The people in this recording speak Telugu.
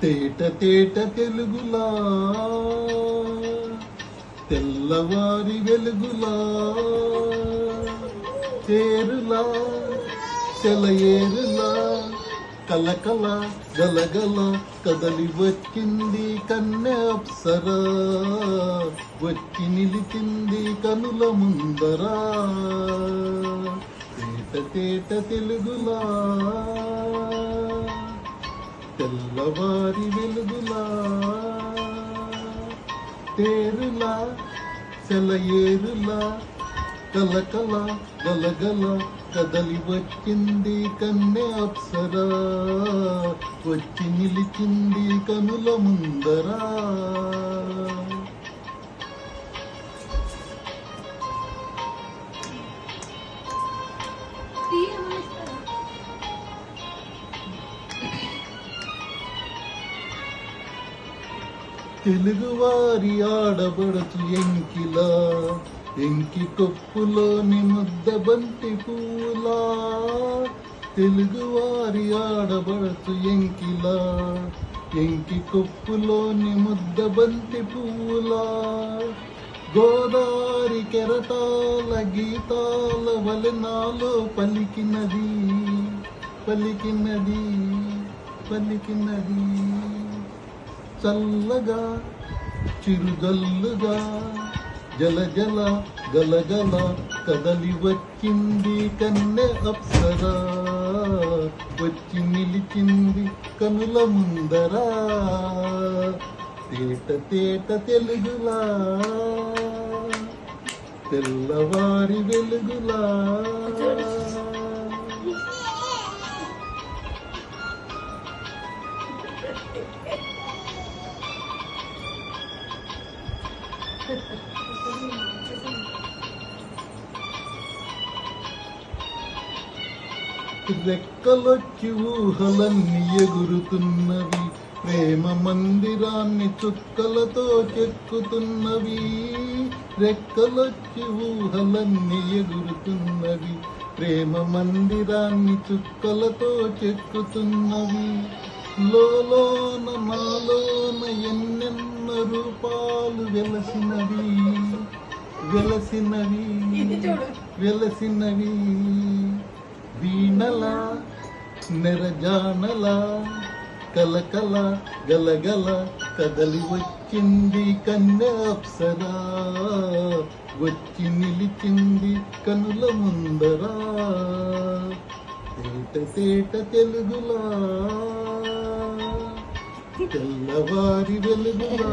తేట తేట తెలుగులా తెల్లవారి వెలుగులా చేరులా సెలయేరులా కలకల గలగల కదలి వచ్చింది కన్నె అప్సరా వచ్చి నిలిచింది కనుల ముందరా తేట తేట తెలుగులా తెల్లవారి వెలుగులా తేరులా సెలయేరులా కలకల గలగల కదలి వచ్చింది కన్నె అప్సరా వచ్చి నిలిచింది కనుల ముందరా తెలుగువారి ఆడబడుచు ఎంకిలా ఎంకి కొప్పులోని ముద్ద బంతి పూలా తెలుగువారి ఆడబడుచు ఎంకిలా ఎంకి కొప్పులోని ముద్ద బంతి పూలా గోదారి కెరటాల గీతాల వలెనాలో పలికినది పలికినది పలికినది చల్లగా చిరుజల్లుగా జల జల గలగల కదలి వచ్చింది కన్నె అప్సరా వచ్చి నిలిచింది కనుల ముందరా తేట తేట తెలుగులా తెల్లవారి వెలుగులా రెక్కలొచ్చి ఊహలన్నీ ఎగురుతున్నవి ప్రేమ మందిరాన్ని చుక్కలతో చెక్కుతున్నవి రెక్కలొచ్చి ఊహలన్నీ ఎగురుతున్నవి ప్రేమ మందిరాన్ని చుక్కలతో చెక్కుతున్నవి లోలోన నాలోన ఎన్నెన్న రూపాలు వెలసినవి వెలసినవి వెలసినవి వీణలా నెరజానలా కలకల గలగల కదలి వచ్చింది కన్నె అప్సరా వచ్చి నిలిచింది కనుల ముందరా తేట తేట తెలుగులా తెల్లవారి వెలుగులా